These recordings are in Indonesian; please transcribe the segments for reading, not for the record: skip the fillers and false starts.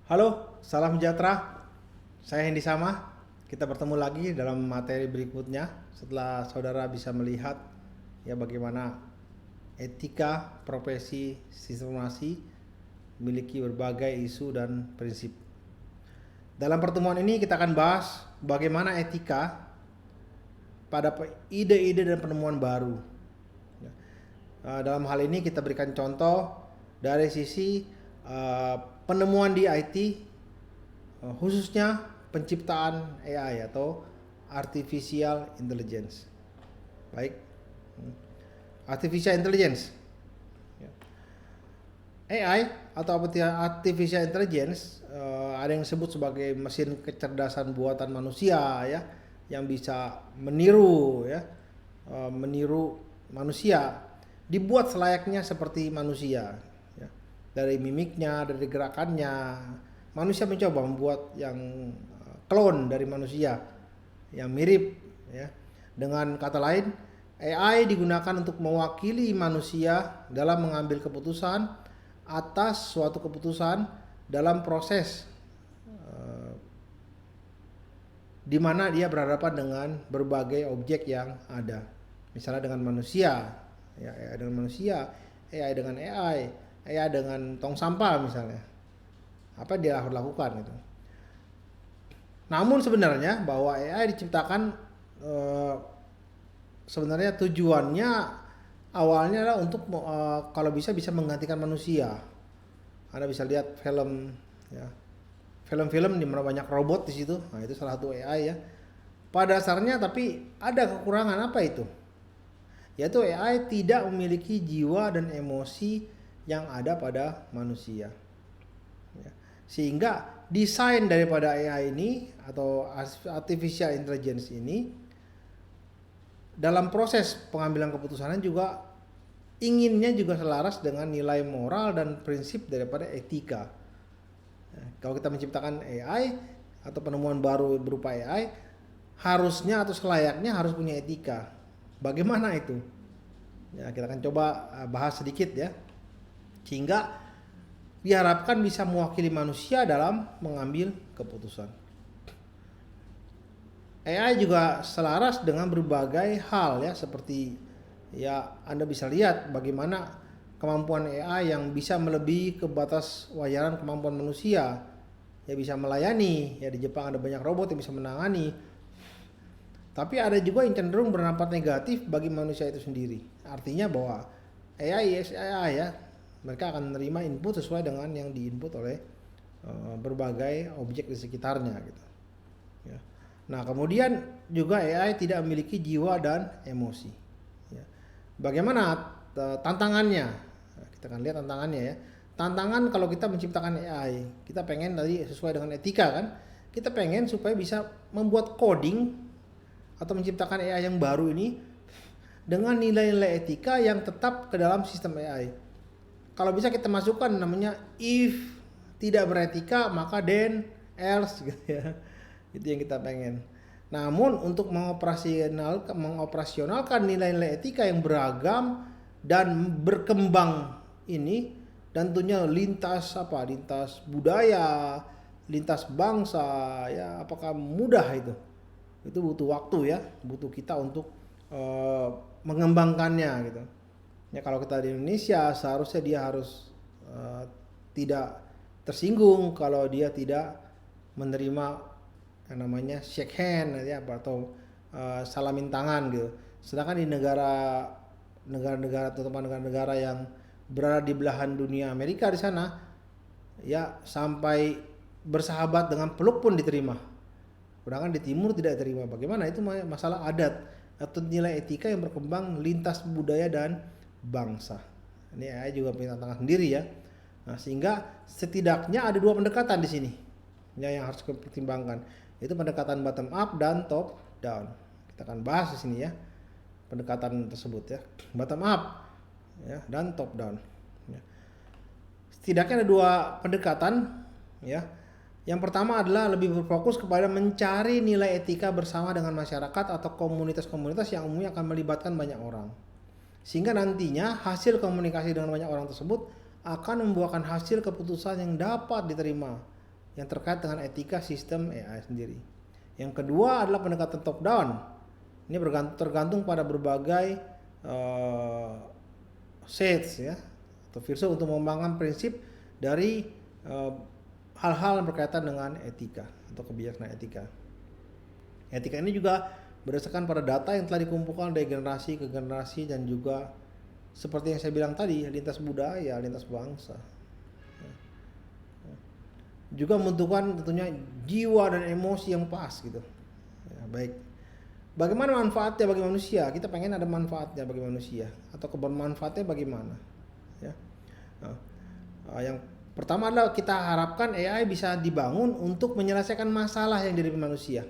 Halo, salam sejahtera. Saya Hendy Sama. Kita bertemu lagi dalam materi berikutnya setelah saudara bisa melihat ya bagaimana etika profesi sistem informasi memiliki berbagai isu dan prinsip. Dalam pertemuan ini kita akan bahas bagaimana etika pada ide-ide dan penemuan baru. Dalam hal ini kita berikan contoh dari sisi penemuan di IT, khususnya penciptaan AI atau Artificial Intelligence. Baik, Artificial Intelligence. AI atau Artificial Intelligence ada yang disebut sebagai mesin kecerdasan buatan manusia ya, yang bisa meniru meniru manusia, dibuat selayaknya seperti manusia ya. Dari mimiknya, dari gerakannya, manusia mencoba membuat yang klon dari manusia yang mirip ya. Dengan kata lain, AI digunakan untuk mewakili manusia dalam mengambil keputusan atas suatu keputusan dalam proses di mana dia berhadapan dengan berbagai objek yang ada. Misalnya dengan manusia, ya AI dengan manusia, AI dengan AI dengan tong sampah misalnya. Apa dia harus lakukan gitu. Namun sebenarnya bahwa AI diciptakan sebenarnya tujuannya awalnya adalah untuk kalau bisa menggantikan manusia. Anda bisa lihat film ya. Film-film di mana banyak robot di situ. Nah, itu salah satu AI ya. Pada dasarnya tapi ada kekurangan apa itu? Yaitu AI tidak memiliki jiwa dan emosi yang ada pada manusia. Ya. Sehingga desain daripada AI ini atau Artificial Intelligence ini dalam proses pengambilan keputusannya juga inginnya juga selaras dengan nilai moral dan prinsip daripada etika. Kalau kita menciptakan AI atau penemuan baru berupa AI, harusnya atau selayaknya harus punya etika. Bagaimana itu? Ya, kita akan coba bahas sedikit ya. Sehingga diharapkan bisa mewakili manusia dalam mengambil keputusan. AI juga selaras dengan berbagai hal ya, seperti ya Anda bisa lihat bagaimana kemampuan AI yang bisa melebihi ke batas wajaran kemampuan manusia, ya bisa melayani. Ya di Jepang ada banyak robot yang bisa menangani. Tapi ada juga yang cenderung berdampak negatif bagi manusia itu sendiri. Artinya bahwa AI ya, mereka akan menerima input sesuai dengan yang diinput oleh berbagai objek di sekitarnya gitu. Ya. Nah kemudian juga AI tidak memiliki jiwa dan emosi. Ya. Bagaimana tantangannya? Kita akan lihat tantangannya ya. Tantangan kalau kita menciptakan AI, kita pengen tadi sesuai dengan etika kan? Kita pengen supaya bisa membuat coding atau menciptakan AI yang baru ini dengan nilai-nilai etika yang tetap ke dalam sistem AI. Kalau bisa kita masukkan namanya if tidak beretika maka then else gitu ya. Itu yang kita pengen. Namun untuk mengoperasionalkan nilai-nilai etika yang beragam dan berkembang ini, dan tentunya lintas budaya, lintas bangsa ya, apakah mudah itu? Itu butuh waktu ya, butuh kita untuk mengembangkannya gitu. Ya kalau kita di Indonesia seharusnya dia harus tidak tersinggung kalau dia tidak menerima yang namanya shake hand ya, atau salamin tangan gitu. Sedangkan di negara-negara terutama negara-negara yang berada di belahan dunia Amerika di sana ya sampai bersahabat dengan peluk pun diterima. Sedangkan di timur tidak diterima. Bagaimana itu masalah adat atau nilai etika yang berkembang lintas budaya dan bangsa. Ini AI juga punya tantangan sendiri ya. Nah, sehingga setidaknya ada dua pendekatan di sini ya, yang harus dipertimbangkan. Itu pendekatan bottom up dan top down. Kita akan bahas di sini ya pendekatan tersebut ya. Bottom up ya dan top down. Ya. Setidaknya ada dua pendekatan ya. Yang pertama adalah lebih berfokus kepada mencari nilai etika bersama dengan masyarakat atau komunitas-komunitas yang umumnya akan melibatkan banyak orang. Sehingga nantinya hasil komunikasi dengan banyak orang tersebut akan membuahkan hasil keputusan yang dapat diterima yang terkait dengan etika sistem AI sendiri. Yang kedua adalah pendekatan top down. Ini tergantung pada berbagai sets ya atau filsuf untuk mengembangkan prinsip dari hal-hal yang berkaitan dengan etika atau kebijaksanaan etika. Etika ini juga berdasarkan pada data yang telah dikumpulkan dari generasi ke generasi dan juga seperti yang saya bilang tadi, lintas budaya, lintas bangsa. Juga membutuhkan tentunya jiwa dan emosi yang pas gitu. Ya, baik. Bagaimana manfaatnya bagi manusia? Kita pengen ada manfaatnya bagi manusia atau kebermanfaatnya bagaimana? Ya. Yang pertama adalah kita harapkan AI bisa dibangun untuk menyelesaikan masalah yang dihadapi manusia.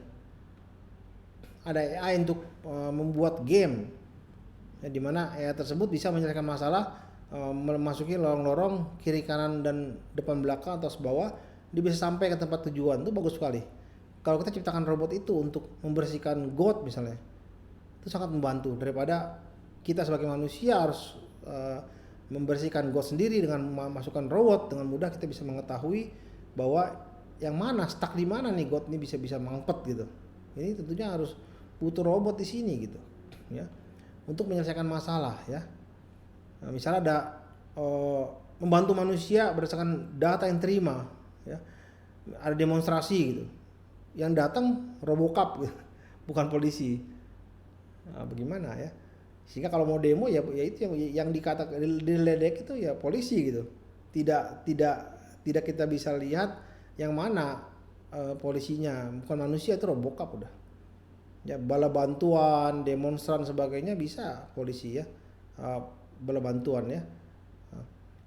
Ada AI untuk membuat game, ya, di mana AI tersebut bisa menyelesaikan masalah, memasuki lorong-lorong kiri kanan dan depan belakang atas bawah, dia bisa sampai ke tempat tujuan. Itu bagus sekali. Kalau kita ciptakan robot itu untuk membersihkan got misalnya, itu sangat membantu daripada kita sebagai manusia harus membersihkan got sendiri. Dengan memasukkan robot dengan mudah kita bisa mengetahui bahwa yang mana stuck di mana nih got ini bisa mampet gitu. Ini tentunya harus butuh robot di sini gitu ya untuk menyelesaikan masalah ya. Nah, misalnya ada membantu manusia berdasarkan data yang terima ya. Ada demonstrasi gitu. Yang datang Robocop gitu, bukan polisi. Nah, bagaimana ya? Sehingga kalau mau demo ya itu yang dikatakan diledek itu ya polisi gitu. Tidak kita bisa lihat yang mana polisinya, bukan manusia, itu Robocop udah. Ya bala bantuan, demonstran sebagainya bisa polisi ya. Bala bantuan ya.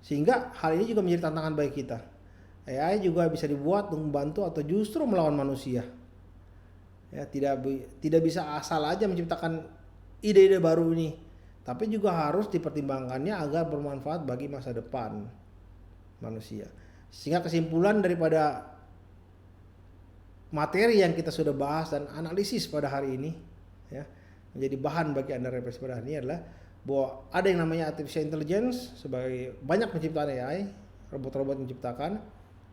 Sehingga hal ini juga menjadi tantangan bagi kita. AI juga bisa dibuat untuk membantu atau justru melawan manusia. Ya, tidak bisa asal aja menciptakan ide-ide baru ini, tapi juga harus dipertimbangkannya agar bermanfaat bagi masa depan manusia. Sehingga kesimpulan daripada materi yang kita sudah bahas dan analisis pada hari ini ya, menjadi bahan bagi Anda refleksi pada hari ini adalah bahwa ada yang namanya artificial intelligence sebagai banyak penciptaan AI, robot-robot menciptakan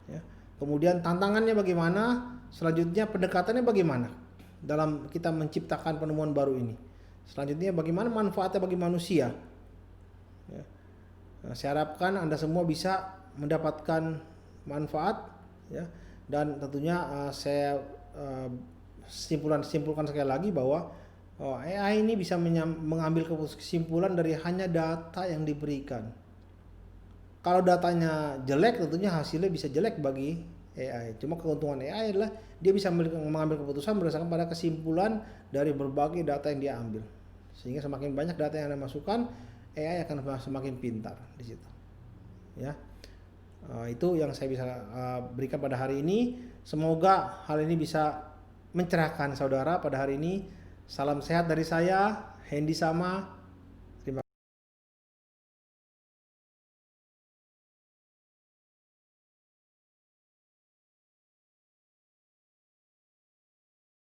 ya. Kemudian tantangannya bagaimana, selanjutnya pendekatannya bagaimana dalam kita menciptakan penemuan baru ini. Selanjutnya bagaimana manfaatnya bagi manusia ya. Nah, saya harapkan Anda semua bisa mendapatkan manfaat ya. Dan tentunya saya simpulkan sekali lagi bahwa AI ini bisa mengambil kesimpulan dari hanya data yang diberikan. Kalau datanya jelek, tentunya hasilnya bisa jelek bagi AI. Cuma keuntungan AI adalah dia bisa mengambil keputusan berdasarkan pada kesimpulan dari berbagai data yang dia ambil. Sehingga semakin banyak data yang Anda masukkan, AI akan semakin pintar di situ. Ya. Itu yang saya bisa berikan pada hari ini. Semoga hal ini bisa mencerahkan saudara pada hari ini. Salam sehat dari saya, Hendy Sama.